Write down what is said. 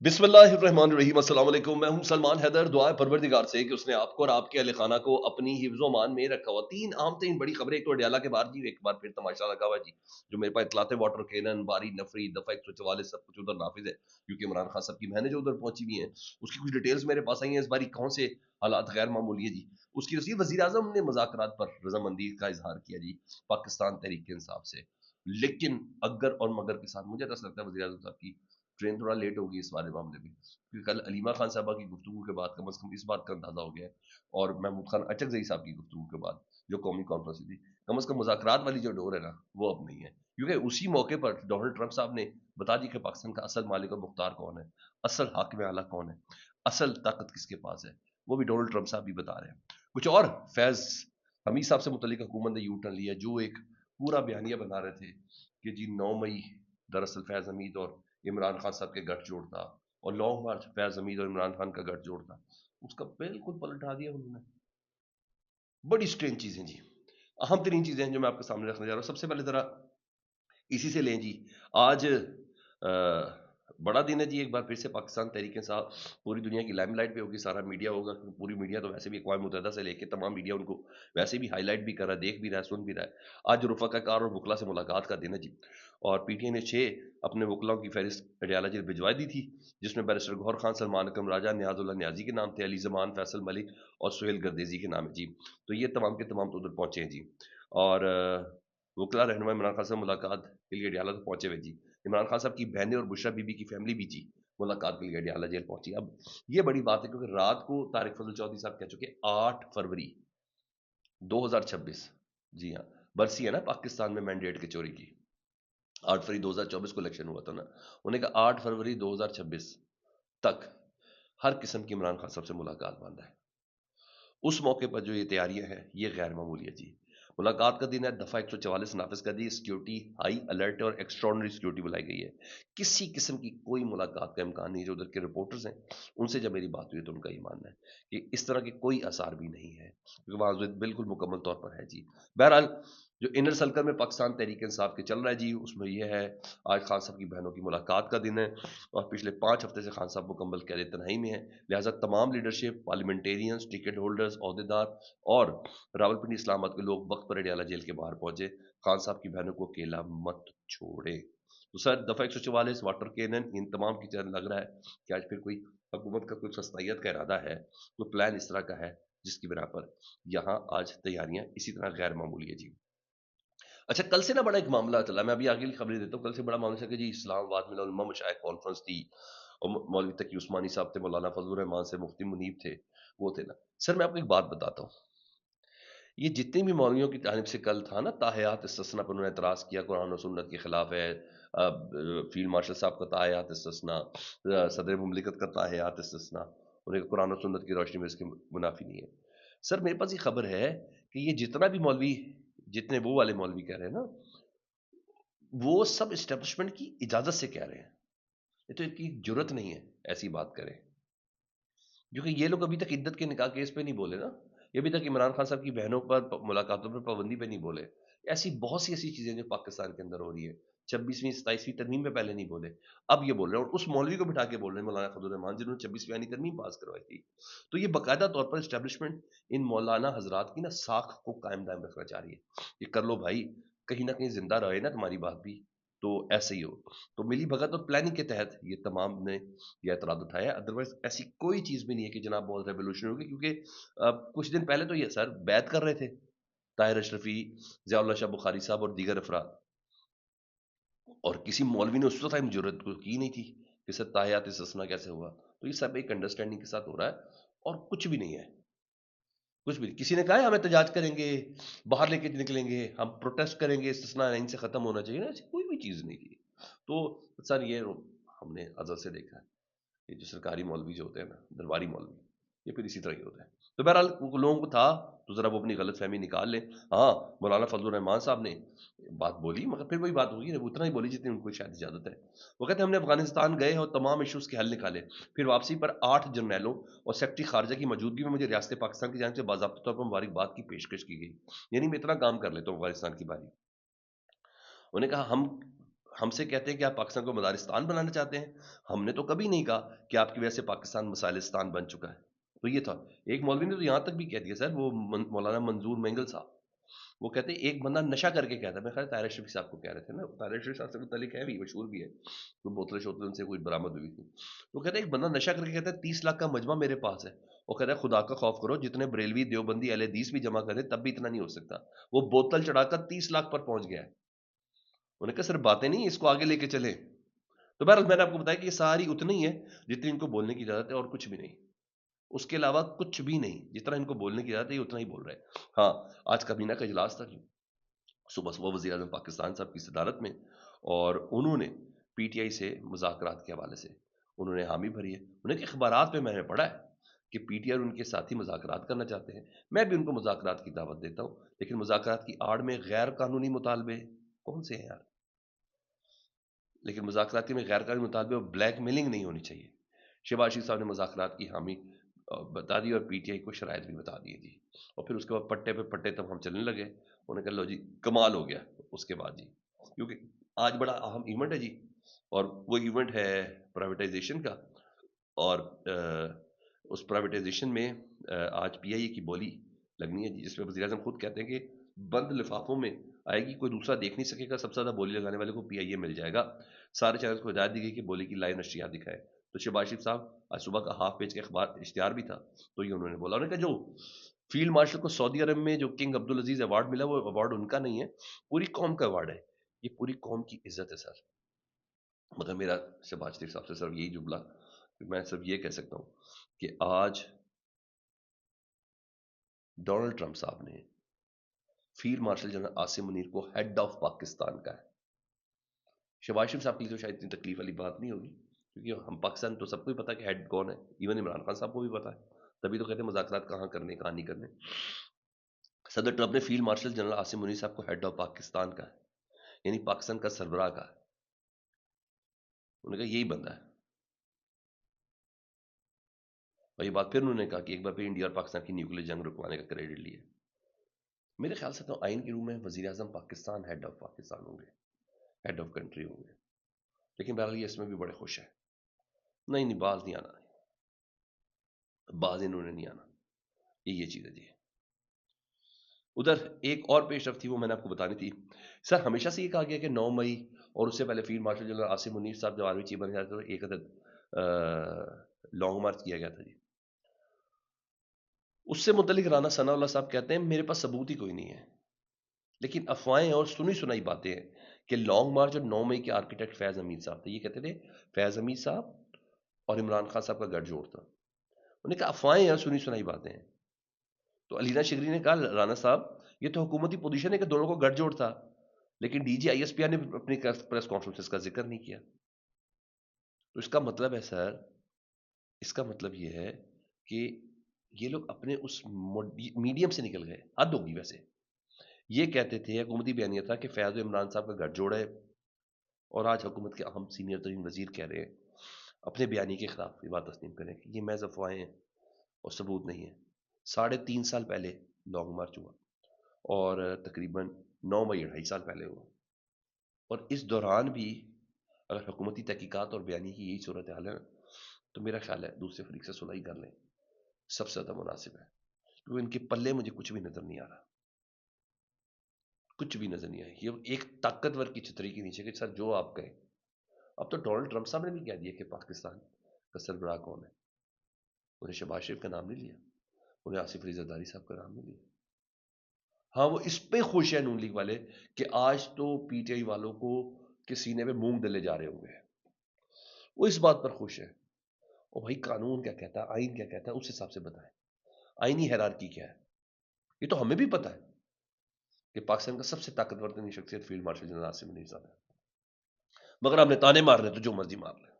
बिस्मिल्लाहिर्रहमानिर्रहीम। अस्सलाम वालेकुम। मैं हूं सलमान हैदर। दुआ है परवरदिगार से कि उसने आपको और आपके अहल खाना को अपनी हिफ्ज़ मान में रखा हुआ। तीन अहम तरीन बड़ी खबरें। एक तो अडयाला के बाद जी, एक बार फिर तमाशा लगा हुआ है जी, जो मेरे पास इतलात है। वाटर कैनन, बारी नफरी, दफा 144 सब कुछ उधर नाफिज है, क्योंकि इमरान खान साहब की बहनें जो उधर पहुंची हुई हैं, उसकी कुछ डिटेल्स मेरे पास आई हैं। इस बारी कौन से हालात गैर मामूली है जी, उसकी रसीद वज़ीर आज़म ने मुज़ाकरात पर रजामंदी का इजहार किया जी पाकिस्तान तहरीक इंसाफ से। लेकिन अगर और मगर के साथ मुझे तो ऐसा लगता है वज़ीर आज़म साहब की ट्रेन थोड़ा लेट होगी इस वाले मामले में, क्योंकि कल अलीमा खान साहबा की गुफ्तगू के बाद कम से कम इस बात का अंदाजा हो गया है, और महमूद खान अचकजई साहब की गुफ्तगू के बाद जो कौमी कॉन्फ्रेंस हुई थी, कम से कम मुज़ाकरात वाली जो डोर है ना, वो अब नहीं है। क्योंकि उसी मौके पर डोनाल्ड ट्रंप साहब ने बता दी कि पाकिस्तान का असल मालिक और मुख्तार कौन है, असल हाकिम आला कौन है, असल ताकत किसके पास है, वो भी डोनाल्ड ट्रंप साहब भी बता रहे हैं। कुछ और फैज हमीद साहब से मुतल्लिक हुकूमत ने यू टर्न लिया, जो एक पूरा बयानिया बना रहे थे कि जी 9 मई दरअसल फैज हमीद और इमरान खान साहब के गठजोड़ था, और लॉन्ग मार्च फैज हमीद और इमरान खान का गठजोड़ था, उसका बिल्कुल पलटा दिया उन्होंने। बड़ी स्ट्रेंज चीजें जी, अहम तरीन चीजें हैं जो मैं आपके सामने रखने जा रहा हूँ। सबसे पहले जरा इसी से लें जी। आज बड़ा दिन है जी, एक बार फिर से पाकिस्तान तहरीक इंसाफ पूरी दुनिया की लाइमलाइट पे होगी, सारा मीडिया होगा, क्योंकि पूरी मीडिया तो वैसे भी अक़वाम मुत्तहिदा से लेके तमाम मीडिया उनको वैसे भी हाईलाइट भी कर रहा है, देख भी रहा है, सुन भी रहा है। आज रफ़ाकार और वकला से मुलाकात का दिन है जी, और पीटीआई ने 6 अपने वकलाओं की फहरिस्त अडयाला जी भिजवा दी थी, जिसमें बैरिस्टर गौहर खान, सलमान अकरम राजा, नियाज़ुल्लाह नियाज़ी के नाम थे, अली ज़मान, फैसल मलिक और सुहेल गर्देजी के नाम है जी। तो ये तमाम के तमाम तो उधर पहुंचे हैं जी, और वकला रहनुमा इमरान खान से मुलाकात के लिए अडयाला तो पहुंचे हुए जी। इमरान खान साहब की बहनें और बुशरा बीबी की फैमिली भी जी मुलाकात के लिए अडयाला जेल पहुंची। अब ये बड़ी बात है, क्योंकि रात को तारिक फजल चौधरी साहब कह चुके 8 फरवरी 2026, जी हाँ, बरसी है ना पाकिस्तान में मैंडेट की चोरी की। 8 फरवरी 2024 को इलेक्शन हुआ था ना, उन्हें कहा 8 फरवरी 2026 तक हर किस्म की इमरान खान साहब से मुलाकात बंद है। उस मौके पर जो ये तैयारियां हैं, ये गैर मामूली है जी। मुलाकात का दिन है, दफा 144 नाफिज कर दी, सिक्योरिटी हाई अलर्ट और एक्स्ट्रॉर्डनरी सिक्योरिटी बुलाई गई है। किसी किस्म की कोई मुलाकात का इम्कान नहीं। जो उधर के रिपोर्टर्स हैं, उनसे जब मेरी बात हुई तो उनका ये मानना है कि इस तरह के कोई आसार भी नहीं है, क्योंकि वहां बिल्कुल मुकम्मल तौर पर है जी। बहरहाल, जो इनर सर्कल में पाकिस्तान तहरीक इंसाफ के चल रहा है जी, उसमें यह है आज खान साहब की बहनों की मुलाकात का दिन है, और पिछले 5 हफ्ते से खान साहब मुकम्मल कैद तनहाई में है। लिहाजा तमाम लीडरशिप, पार्लियामेंटेरियंस, टिकट होल्डर्स, अहदेदार और रावलपिंडी इस्लामाबाद के लोग वक्त पर अडयाला जेल के बाहर पहुंचे। खान साहब की बहनों को अकेला मत छोड़े। तो सर, दफा 144, वाटर कैनन, इन तमाम की तरह लग रहा है कि आज फिर कोई हुकूमत का कोई सस्तायत का इरादा है, कोई प्लान इस तरह का है, जिसकी बिना पर यहाँ आज तैयारियां इसी तरह गैर मामूली है जी। अच्छा, कल से ना बड़ा एक मामला चला, मैं अभी आगे की खबरें देता हूँ। कल से बड़ा मामला चला कि जी इस्लामाबाद में उलमा मशाइख कॉन्फ्रेंस थी, और मौलवी तकी उस्मानी साहब थे, मौलाना फजलुर रहमान से मुफ्ती मुनीब थे, वो थे ना। सर, मैं आपको एक बात बताता हूँ, ये जितने भी मौलवियों की जानिब से कल था ना ताहयात इस्तिस्ना पर उन्होंने एतराज़ किया, कुरान और सुन्नत के खिलाफ है। फील्ड मार्शल साहब का ताहयात इस्तिस्ना, सदर मुमलिकत का ताहयात इस्तिस्ना, उन्हें कुरान और सुन्नत की रोशनी में इसके मुनाफी नहीं है। सर, मेरे पास ये खबर है कि ये जितना भी मौलवी, जितने वो वाले मौलवी कह रहे हैं ना, वो सब इस्टेब्लिशमेंट की इजाजत से कह रहे हैं। ये तो इनकी जुर्रत नहीं है ऐसी बात करें, क्योंकि ये लोग अभी तक इद्दत के निकाह केस पे नहीं बोले ना, ये अभी तक इमरान खान साहब की बहनों पर मुलाकातों पर पाबंदी पे नहीं बोले। ऐसी बहुत सी ऐसी चीजें जो पाकिस्तान के अंदर हो रही है, 26वीं 27वीं तरमीम में पहले नहीं बोले, अब ये बोल रहे हैं, और उस मौलवी को बिठा के बोल रहे हैं, मौलाना फजल रहमान, जिन्होंने 26वीं यानी तरमीम पास करवाई थी। तो ये बाकायदा तौर पर इस्टेब्लिशमेंट इन मौलाना हजरात की ना साख को कायम दायम रखना चाह रही है। ये कर लो भाई, कहीं ना कहीं जिंदा रहे ना तुम्हारी बात भी, तो ऐसे ही हो। तो मिली भगत और प्लानिंग के तहत ये तमाम ने ये एतराज उठाया है। अदरवाइज ऐसी कोई चीज भी नहीं है कि जनाब बहुत रेवोल्यूशन होगी, क्योंकि कुछ दिन पहले तो ये सर बैत कर रहे थे ताहिर अशरफी, ज़ियाउल्लाह शाह बुखारी साहब और दीगर अफराद, और किसी मौलवी ने उस टाइम जरूरत की नहीं थी कि सर ताहियात इस्तिस्ना कैसे हुआ। तो ये सब एक अंडरस्टैंडिंग के साथ हो रहा है, और कुछ भी नहीं है। कुछ भी नहीं। किसी ने कहा है हमें एहतजाज करेंगे, बाहर लेके निकलेंगे, हम प्रोटेस्ट करेंगे, इस्तिस्ना आइन से खत्म होना चाहिए ना, ऐसी कोई भी चीज नहीं की। तो सर, ये हमने अजल से देखा है, ये जो सरकारी मौलवी जो होते हैं ना, दरबारी मौलवी, ये फिर इसी तरह ही होता है। तो बहरहाल लोगों को था, तो जरा वो अपनी गलत फहमी निकाल लें। हाँ, मौलाना फजल रहमान साहब ने बात बोली, मगर फिर वही बात होगी ना, वो उतना ही बोली जितनी उनको शायद इजाजत है। वो कहते हैं हमने अफगानिस्तान गए और तमाम इश्यूज के हल निकाले, फिर वापसी पर 8 जर्नैलों और सेक्रेटरी खारजा की मौजूदगी में मुझे रियासत पाकिस्तान की जानिब से बाज़ाब्ता तौर पर मुबारकबाद की पेशकश की गई, यानी मैं इतना काम कर लेता हूँ अफगानिस्तान की बारी। उन्होंने कहा हम ہم سے کہتے ہیں کہ آپ پاکستان کو مدارستان بنانا چاہتے ہیں. ہم نے تو کبھی نہیں کہا کہ آپ کی وجہ سے پاکستان مسائلستان بن چکا ہے. تو یہ تھا. ایک مولوی نے تو یہاں تک بھی کہہ دیا سر، وہ مولانا منظور مینگل صاحب، وہ کہتے ہیں ایک بندہ نشہ کر کے کہتا ہے، میں خیال طاہر شریف صاحب کو کہہ رہے تھے نا، طاہر شریف صاحب سے متعلق ہے بھی، مشہور بھی ہے، وہ بوتلیں شوتلیں ان سے کوئی برآمد ہوئی تھی. وہ کہتے ہیں ایک بندہ نشہ کر کے کہتا ہے 30 لاکھ کا مجمع میرے پاس ہے. وہ کہتا ہے خدا کا خوف کرو، جتنے بریلوی دیوبندی اہل حدیث بھی جمع کرے تب بھی اتنا نہیں ہو سکتا. وہ بوتل چڑھا کر 30 لاکھ پر پہنچ گیا ہے. انہوں نے کہا صرف باتیں نہیں، اس کو آگے لے کے چلیں. تو بہرحال میں نے آپ کو بتایا کہ یہ ساری اتنی ہی ہے جتنی ان کو بولنے کی اجازت ہے، اور کچھ بھی نہیں، اس کے علاوہ کچھ بھی نہیں. جتنا ان کو بولنے کی اجازت ہے یہ اتنا ہی بول رہے ہیں. ہاں، آج کابینہ کا اجلاس تھا جی، صبح صبح وزیر اعظم پاکستان صاحب کی صدارت میں، اور انہوں نے پی ٹی آئی سے مذاکرات کے حوالے سے انہوں نے حامی بھری ہے. انہیں کہ اخبارات میں میں نے پڑھا ہے کہ پی ٹی آئی اور ان کے ساتھی مذاکرات کرنا چاہتے ہیں. میں بھی ان کو مذاکرات کی دعوت دیتا ہوں، لیکن مذاکرات کی آڑ میں غیر قانونی مطالبے کون سے ہیں یار؟ لیکن مذاکرات میں غیر قانونی مطالبے اور بلیک میلنگ نہیں ہونی چاہیے. شہباز شریف صاحب نے مذاکرات کی حامی بتا دی، اور پی ٹی آئی کو شرائط بھی بتا دی تھی. اور پھر اس کے بعد پٹے پہ پٹے تب ہم چلنے لگے. انہوں نے کہا لو جی کمال ہو گیا. اس کے بعد جی، کیونکہ آج بڑا اہم ایونٹ ہے جی، اور وہ ایونٹ ہے پرائیویٹائزیشن کا. اور اس پرائیویٹائزیشن میں آج پی آئی اے کی بولی لگنی ہے جی، جس میں وزیر اعظم خود کہتے ہیں کہ بند لفافوں میں آئے گی، کوئی دوسرا دیکھ نہیں سکے گا، سب سے زیادہ بولی لگانے والے کو پی آئی اے مل جائے گا. سارے چینلز کو ہدایت دی گئی کہ بولی کی لائیو نشریات دکھائے. تو شہباز شریف صاحب آج صبح کا ہاف پیج کا اخبار اشتہار بھی تھا، تو یہ انہوں نے بولا. انہوں نے کہا جو فیلڈ مارشل کو سعودی عرب میں جو کنگ عبدالعزیز ایوارڈ ملا، وہ ایوارڈ ان کا نہیں ہے، پوری قوم کا ایوارڈ ہے. یہ پوری قوم کی عزت ہے سر. مگر میرا شہباز شریف صاحب سے صرف یہی جملہ، میں صرف یہ کہہ سکتا ہوں کہ آج ڈونلڈ ٹرمپ صاحب نے field marshal general Asim Munir کو ہیڈ آف پاکستان کا ہے. شہباز شریف صاحب کے لیے تو شاید اتنی تکلیف والی بات نہیں ہوگی، کیونکہ ہم پاکستان تو سب کو ہی پتا کہ ہیڈ کون ہے، ایون عمران خان صاحب کو بھی پتا ہے. تبھی تو کہتے ہیں مذاکرات کہاں کرنے کہاں نہیں کرنے. صدر ٹرمپ نے field marshal general Asim Munir صاحب کو ہیڈ آف پاکستان کا ہے، یعنی پاکستان کا سربراہ کا ہے. انہوں نے کہا یہی بندہ ہے. اور یہ بات پھر انہوں نے کہا کہ ایک بار پھر انڈیا اور پاکستان کی نیوکلیر جنگ رکوانے کا کریڈٹ لیا. میرے خیال سے تو آئین کے روم میں وزیر اعظم پاکستان ہیڈ آف پاکستان ہوں گے، ہیڈ آف کنٹری ہوں گے. لیکن بہرحال یہ اس میں بھی بڑے خوش ہیں. نہیں باز نہیں آنا، باز انہوں نے نہیں آنا. یہ چیز ہے جی. ادھر ایک اور پیش رفت تھی، وہ میں نے آپ کو بتانی تھی. سر ہمیشہ سے یہ کہا گیا کہ 9 مئی اور اس سے پہلے field marshal general Asim Munir صاحب جب آرمی چیف بنے جاتے تو ایک عدد لانگ مارچ کیا گیا تھا جی. اس سے متعلق رانا ثناء اللہ صاحب کہتے ہیں میرے پاس ثبوت ہی کوئی نہیں ہے، لیکن افواہیں اور سنی سنائی باتیں ہیں کہ لانگ مارچ اور 9 مئی کے آرکیٹیکٹ فیض حمید صاحب تھے. یہ کہتے تھے فیض حمید صاحب اور عمران خان صاحب کا گٹھ جوڑ تھا. انہوں نے کہا افواہیں اور سنی سنائی باتیں ہیں. تو علینا شگری نے کہا رانا صاحب یہ تو حکومتی پوزیشن ہے کہ دونوں کو گٹھ جوڑ تھا، لیکن D G I S P R نے اپنی پریس کانفرنس کا ذکر نہیں کیا. تو اس کا مطلب ہے سر، اس کا مطلب یہ ہے کہ یہ لوگ اپنے اس میڈیم سے نکل گئے. حد ہوگی ویسے. یہ کہتے تھے حکومتی بیانیہ تھا کہ فیاض عمران صاحب کا گٹھ جوڑ ہے، اور آج حکومت کے اہم سینئر ترین وزیر کہہ رہے ہیں اپنے بیانی کے خلاف یہ بات تسلیم کریں کہ یہ محض افواہیں ہیں اور ثبوت نہیں ہے. 3.5 سال پہلے لانگ مارچ ہوا، اور تقریباً 9 مئی 2.5 سال پہلے ہوا. اور اس دوران بھی اگر حکومتی تحقیقات اور بیانی کی یہی صورتحال ہے تو میرا خیال ہے دوسرے فریق سے صلح ہی کر لیں، سب سے زیادہ مناسب ہے. کیونکہ ان کے پلے مجھے کچھ بھی نظر نہیں آ رہا، کچھ بھی نظر نہیں آئی. یہ ایک طاقتور کی چھتری کے نیچے کہ سر جو آپ کہیں. اب تو ڈونلڈ ٹرمپ صاحب نے بھی کہہ دیا کہ پاکستان کا سربراہ کون ہے. انہیں شہباز شریف کا نام نہیں لیا، انہیں آصف علی زرداری صاحب کا نام نہیں لیا. ہاں وہ اس پہ خوش ہے نون لیگ والے کہ آج تو پی ٹی آئی والوں کو کے سینے پہ مونگ دلے جا رہے ہوں گے. وہ اس بات پر خوش ہے. اور بھائی قانون کیا کہتا ہے، آئین کیا کہتا ہے، اس حساب سے بتائیں آئینی ہیرارکی کیا ہے. یہ تو ہمیں بھی پتا ہے کہ پاکستان کا سب سے طاقتور ترین شخصیت field marshal general Asim Munir صاحب ہے. مگر آپ نے تانے مار رہے تو جو مرضی مار لیں.